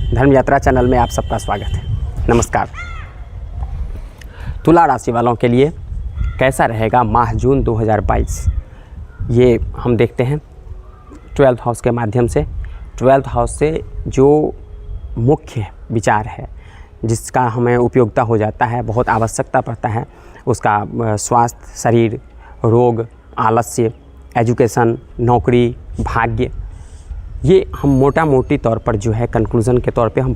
धर्म यात्रा चैनल में आप सबका स्वागत है। नमस्कार। तुला राशि वालों के लिए कैसा रहेगा माह जून 2022, ये हम देखते हैं 12th हाउस के माध्यम से। 12th हाउस से जो मुख्य विचार है, जिसका हमें उपयोगिता हो जाता है, बहुत आवश्यकता पड़ता है, उसका स्वास्थ्य, शरीर, रोग, आलस्य, एजुकेशन, नौकरी, भाग्य, ये हम मोटा मोटी तौर पर जो है कंक्लूज़न के तौर पे हम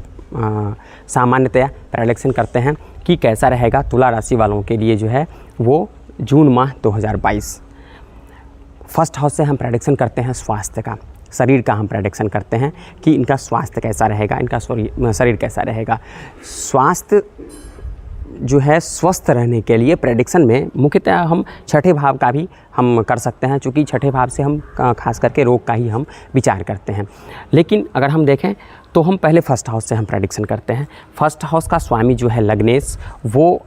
सामान्यतया प्रेडिक्शन करते हैं कि कैसा रहेगा तुला राशि वालों के लिए जो है वो जून माह 2022। फर्स्ट हाउस से हम प्रेडिक्शन करते हैं स्वास्थ्य का, शरीर का हम प्रेडिक्शन करते हैं कि इनका स्वास्थ्य कैसा रहेगा, इनका शरीर कैसा रहेगा। स्वास्थ्य जो है स्वस्थ रहने के लिए प्रेडिक्शन में मुख्यतः हम छठे भाव का भी हम कर सकते हैं, चूँकि छठे भाव से हम खास करके रोग का ही हम विचार करते हैं। लेकिन अगर हम देखें तो हम पहले फर्स्ट हाउस से हम प्रेडिक्शन करते हैं। फर्स्ट हाउस का स्वामी जो है लग्नेश, वो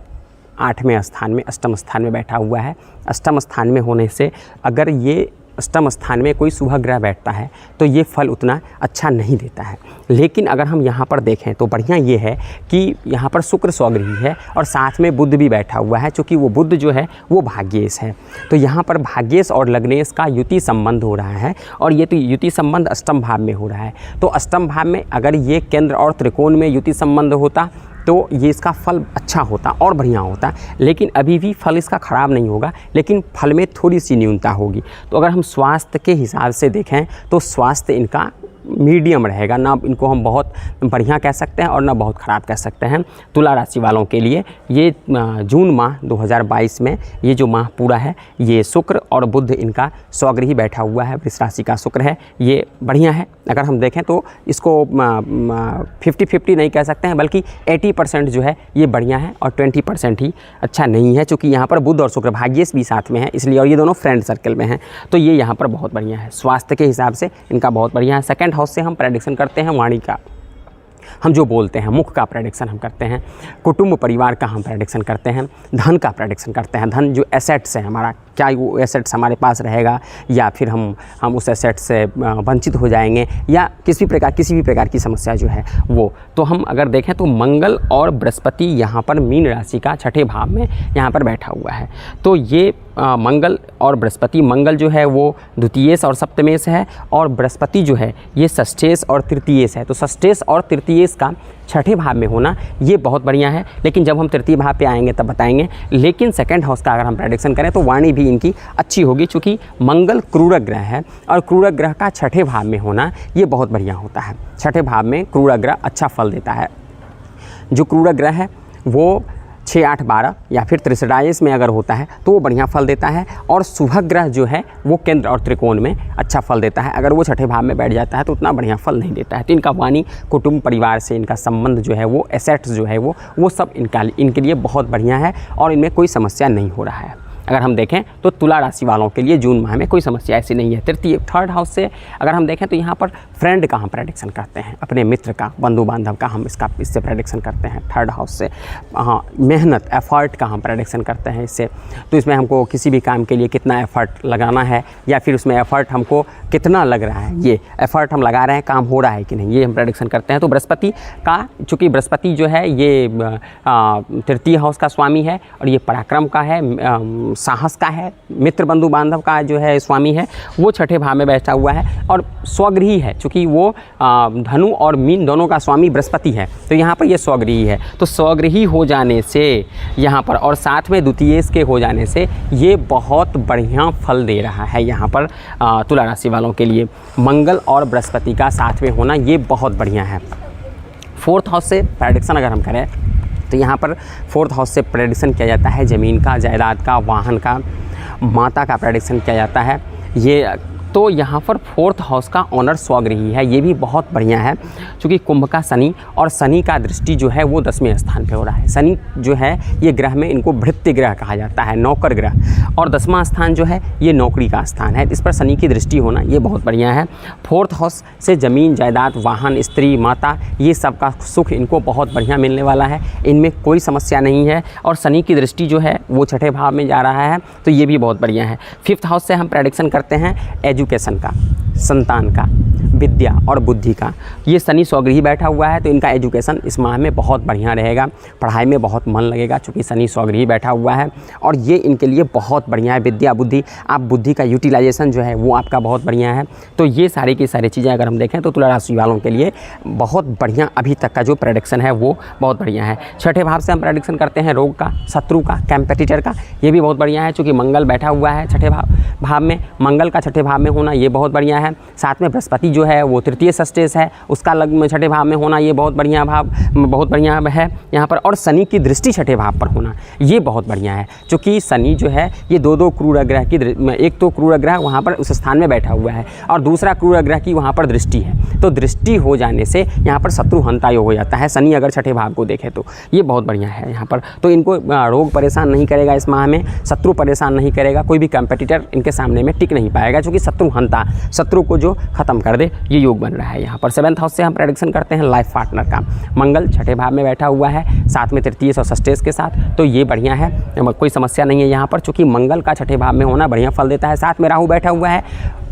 8वें स्थान में, अष्टम स्थान में बैठा हुआ है। अष्टम स्थान में होने से अगर ये अष्टम स्थान में कोई शुभ ग्रह बैठता है तो ये फल उतना अच्छा नहीं देता है। लेकिन अगर हम यहाँ पर देखें तो बढ़िया ये है कि यहाँ पर शुक्र स्वगृही है और साथ में बुध भी बैठा हुआ है, क्योंकि वो बुध जो है वो भाग्येश है। तो यहाँ पर भाग्येश और लग्नेश का युति संबंध हो रहा है, और ये तो युति संबंध अष्टम भाव में हो रहा है। तो अष्टम भाव में अगर ये केंद्र और त्रिकोण में युति संबंध होता तो ये इसका फल अच्छा होता और बढ़िया होता। लेकिन अभी भी फल इसका ख़राब नहीं होगा, लेकिन फल में थोड़ी सी न्यूनता होगी। तो अगर हम स्वास्थ्य के हिसाब से देखें तो स्वास्थ्य इनका मीडियम रहेगा, ना इनको हम बहुत बढ़िया कह सकते हैं और ना बहुत ख़राब कह सकते हैं। तुला राशि वालों के लिए ये जून माह 2022 में ये जो माह पूरा है, ये शुक्र और बुध इनका स्वगृही बैठा हुआ है, वृष राशि का शुक्र है, ये बढ़िया है। अगर हम देखें तो इसको 50-50 नहीं कह सकते हैं, बल्कि 80% जो है ये बढ़िया है और 20% ही अच्छा नहीं है, चूँकि यहाँ पर बुध और शुक्र भाग्येश भी साथ में है, इसलिए, और ये दोनों फ्रेंड सर्कल में हैं, तो ये यहाँ पर बहुत बढ़िया है। स्वास्थ्य के हिसाब से इनका बहुत बढ़िया है। सेकंड हाउस से हम प्रेडिक्शन करते हैं वाणी का, हम जो बोलते हैं मुख का प्रेडिक्शन हम करते हैं। कुटुंब परिवार का हम प्रेडिक्शन करते हैं। धन का प्रेडिक्शन करते हैं। धन जो एसेट्स है हमारा, क्या वो एसेट्स हमारे पास रहेगा या फिर हम उस एसेट से वंचित हो जाएंगे, या किसी भी प्रकार की समस्या जो है वो। तो हम अगर देखें तो मंगल और बृहस्पति यहाँ पर मीन राशि का छठे भाव में यहाँ पर बैठा हुआ है। तो ये मंगल और बृहस्पति, मंगल जो है वो द्वितीयेश और सप्तमेश है, और बृहस्पति जो है ये षष्ठेश और तृतीयेश है। तो षष्ठेश और तृतीयेश का छठे भाव में होना ये बहुत बढ़िया है, लेकिन जब हम तृतीय भाव पे आएंगे तब बताएंगे। लेकिन सेकंड हाउस का अगर हम प्रेडिक्शन करें तो वाणी भी इनकी अच्छी होगी, चूँकि मंगल क्रूर ग्रह है, और क्रूर ग्रह का छठे भाव में होना ये बहुत बढ़िया होता है। छठे भाव में क्रूर ग्रह अच्छा फल देता है। जो क्रूर ग्रह है वो 6, 8, 12 या फिर त्रिशदायेश में अगर होता है तो वो बढ़िया फल देता है, और शुभ ग्रह जो है वो केंद्र और त्रिकोण में अच्छा फल देता है। अगर वो छठे भाव में बैठ जाता है तो उतना बढ़िया फल नहीं देता है। तो इनका वाणी, कुटुंब परिवार से इनका संबंध जो है वो, एसेट्स जो है वो सब इनके लिए बहुत बढ़िया है, और इनमें कोई समस्या नहीं हो रहा है। अगर हम देखें तो तुला राशि वालों के लिए जून माह में कोई समस्या ऐसी नहीं है। थर्ड हाउस से अगर हम देखें तो यहाँ पर फ्रेंड का हम प्रेडिक्शन करते हैं, अपने मित्र का, बंधु बांधव का हम इससे प्रेडिक्शन करते हैं थर्ड हाउस से। हाँ, मेहनत, एफर्ट का हम प्रेडिक्शन करते हैं इससे। तो इसमें हमको किसी भी काम के लिए कितना एफर्ट लगाना है, या फिर उसमें एफर्ट हमको कितना लग रहा है, ये एफर्ट हम लगा रहे हैं, काम हो रहा है कि नहीं, ये हम प्रेडिक्शन करते हैं। तो बृहस्पति का, चूँकि बृहस्पति जो है ये तृतीय हाउस का स्वामी है, और ये पराक्रम का है, साहस का है, मित्र बंधु बांधव का जो है स्वामी है, वो छठे भाव में बैठा हुआ है, और स्वगृही है, चूँकि वो धनु और मीन दोनों का स्वामी बृहस्पति है, तो यहाँ पर ये स्वगृही है। तो स्वगृही हो जाने से यहाँ पर, और साथ में द्वितीयेश के हो जाने से ये बहुत बढ़िया फल दे रहा है यहाँ पर तुला राशि वालों के लिए। मंगल और बृहस्पति का साथ में होना ये बहुत बढ़िया है। फोर्थ हाउस से प्रेडिक्शन अगर हम करें तो यहाँ पर फोर्थ हाउस से प्रेडिक्शन किया जाता है ज़मीन का, जायदाद का, वाहन का, माता का प्रेडिक्शन किया जाता है। ये तो यहाँ पर फोर्थ हाउस का ऑनर स्वगृही है, ये भी बहुत बढ़िया है, क्योंकि कुंभ का शनि, और शनि का दृष्टि जो है वो 10वें स्थान पे हो रहा है। शनि जो है ये ग्रह में इनको भृत्य ग्रह कहा जाता है, नौकर ग्रह, और 10वां स्थान जो है ये नौकरी का स्थान है। इस पर शनि की दृष्टि होना ये बहुत बढ़िया है। फोर्थ हाउस से ज़मीन, जायदाद, वाहन, स्त्री, माता, ये सब का सुख इनको बहुत बढ़िया मिलने वाला है, इनमें कोई समस्या नहीं है। और शनि की दृष्टि जो है वो छठे भाव में जा रहा है, तो ये भी बहुत बढ़िया है। फिफ्थ हाउस से हम प्रेडिक्शन करते हैं एजुकेशन का, संतान का, विद्या और बुद्धि का। ये शनि स्वगृही बैठा हुआ है तो इनका एजुकेशन इस माह में बहुत बढ़िया रहेगा, पढ़ाई में बहुत मन लगेगा चूँकि शनि स्वगृही बैठा हुआ है और ये इनके लिए बहुत बढ़िया है। विद्या बुद्धि, आप बुद्धि का यूटिलाइजेशन जो है वो आपका बहुत बढ़िया है। तो ये सारी की सारी चीज़ें अगर हम देखें तो तुला राशि वालों के लिए बहुत बढ़िया अभी तक का जो प्रेडिक्शन है वो बहुत बढ़िया है। छठे भाव से हम प्रेडिक्शन करते हैं रोग का, शत्रु का, कैंपेटिटर का, ये भी बहुत बढ़िया है चूँकि मंगल बैठा हुआ है छठे भाव में। मंगल का छठे भाव में होना ये बहुत बढ़िया है। साथ में बृहस्पति जो है वो तृतीय सस्टेस है, उसका लग्न छठे भाव में होना ये बहुत बढ़िया है यहाँ पर। और शनि की दृष्टि छठे भाव पर होना ये बहुत बढ़िया है क्योंकि शनि जो है ये दो क्रूर ग्रह की, एक तो क्रूर ग्रह वहाँ पर उस स्थान में बैठा हुआ है और दूसरा क्रूर ग्रह की वहाँ पर दृष्टि है। तो दृष्टि हो जाने से यहाँ पर शत्रु हंता योग हो जाता है शनि अगर छठे भाव को देखें तो ये बहुत बढ़िया है यहाँ पर। तो इनको रोग परेशान नहीं करेगा इस माह में, शत्रु परेशान नहीं करेगा, कोई भी कंपेटिटर इनके सामने में टिक नहीं पाएगा क्योंकि शत्रु हंता, शत्रु को जो खत्म कर दे ये योग बन रहा है यहाँ पर। 7th हाउस से हम प्रेडिक्शन करते हैं लाइफ पार्टनर का। मंगल छठे भाव में बैठा हुआ है साथ में तृतीय और षष्ठेश के साथ, तो ये बढ़िया है, कोई समस्या नहीं है यहाँ पर चूँकि मंगल का छठे भाव में होना बढ़िया फल देता है। साथ में राहु बैठा हुआ है,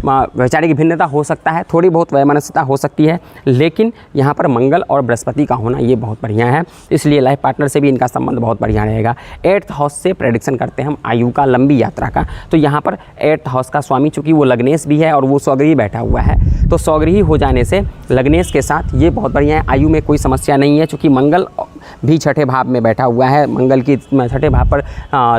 वैचारिक भिन्नता हो सकता है, थोड़ी बहुत वैमनस्यता हो सकती है, लेकिन यहाँ पर मंगल और बृहस्पति का होना ये बहुत बढ़िया है, इसलिए लाइफ पार्टनर से भी इनका संबंध बहुत बढ़िया रहेगा। 8th हाउस से प्रेडिक्शन करते हैं हम आयु का, लंबी यात्रा का। तो यहाँ पर 8th हाउस का स्वामी चूँकि वो लग्नेश भी है और वो स्वगृही बैठा हुआ है, तो स्वगृही हो जाने से लग्नेश के साथ ये बहुत बढ़िया है। आयु में कोई समस्या नहीं है चूँकि मंगल भी छठे भाव में बैठा हुआ है, मंगल की छठे भाव पर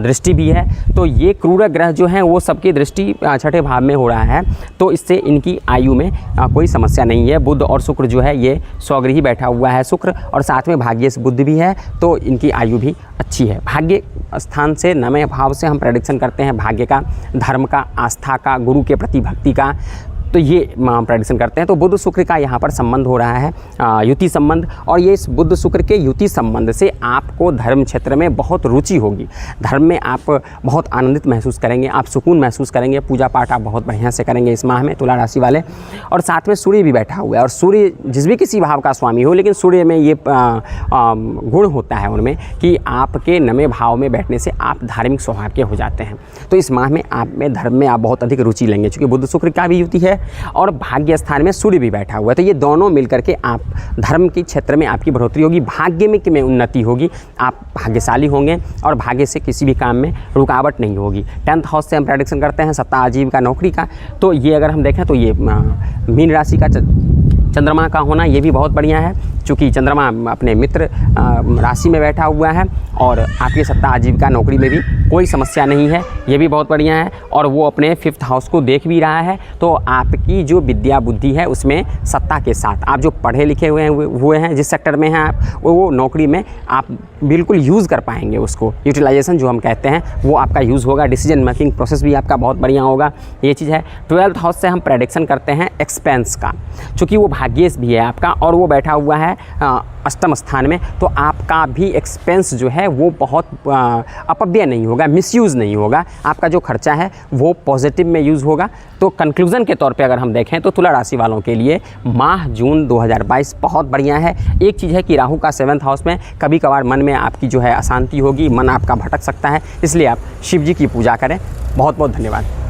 दृष्टि भी है, तो ये क्रूर ग्रह जो हैं वो सबकी दृष्टि छठे भाव में हो रहा है, तो इससे इनकी आयु में कोई समस्या नहीं है। बुध और शुक्र जो है ये स्वगृही बैठा हुआ है शुक्र, और साथ में भाग्य से बुध भी है, तो इनकी आयु भी अच्छी है। भाग्य स्थान से 9वें भाव से हम प्रेडिक्शन करते हैं भाग्य का, धर्म का, आस्था का, गुरु के प्रति भक्ति का, तो ये प्रेडिक्शन करते हैं। तो बुध शुक्र का यहाँ पर संबंध हो रहा है युति संबंध, और ये इस बुध शुक्र के युति संबंध से आपको धर्म क्षेत्र में बहुत रुचि होगी, धर्म में आप बहुत आनंदित महसूस करेंगे, आप सुकून महसूस करेंगे, पूजा पाठ आप बहुत बढ़िया से करेंगे इस माह में तुला राशि वाले। और साथ में सूर्य भी बैठा हुआ है, और सूर्य जिस भी किसी भाव का स्वामी हो, लेकिन सूर्य में ये गुण होता है उनमें कि आपके 9वें भाव में बैठने से आप धार्मिक स्वभाव के हो जाते हैं। तो इस माह में आप में धर्म में आप बहुत अधिक रुचि लेंगे क्योंकि बुध शुक्र का भी युति है और भाग्य स्थान में सूर्य भी बैठा हुआ है, तो ये दोनों मिलकर के आप धर्म के क्षेत्र में आपकी बढ़ोतरी होगी, भाग्य में उन्नति होगी, आप भाग्यशाली होंगे और भाग्य से किसी भी काम में रुकावट नहीं होगी। 10th हाउस से हम प्रेडिक्शन करते हैं सत्ता आजीविका नौकरी का। तो ये अगर हम देखें तो ये मीन राशि का चंद्रमा का होना ये भी बहुत बढ़िया है चूँकि चंद्रमा अपने मित्र राशि में बैठा हुआ है और आपकी सत्ता आजीविका नौकरी में भी कोई समस्या नहीं है, ये भी बहुत बढ़िया है। और वो अपने 5th हाउस को देख भी रहा है, तो आपकी जो विद्या बुद्धि है उसमें सत्ता के साथ आप जो पढ़े लिखे हुए हैं जिस सेक्टर में हैं आप, वो नौकरी में आप बिल्कुल यूज़ कर पाएंगे, उसको यूटिलाइजेशन जो हम कहते हैं वो आपका यूज़ होगा, डिसीजन मेकिंग प्रोसेस भी आपका बहुत बढ़िया होगा, ये चीज़ है। 12th हाउस से हम प्रेडिक्शन करते हैं एक्सपेंस का, चूँकि वो भाग्येश भी है आपका और वो बैठा हुआ है अष्टम स्थान में, तो आपका भी एक्सपेंस जो है वो बहुत अपव्यय नहीं होगा, मिसयूज़ नहीं होगा, आपका जो खर्चा है वो पॉजिटिव में यूज़ होगा। तो कंक्लूज़न के तौर पे अगर हम देखें तो तुला राशि वालों के लिए माह जून 2022 बहुत बढ़िया है। एक चीज़ है कि राहु का 7th हाउस में कभी कभार मन में आपकी जो है अशांति होगी, मन आपका भटक सकता है, इसलिए आप शिव जी की पूजा करें। बहुत बहुत धन्यवाद।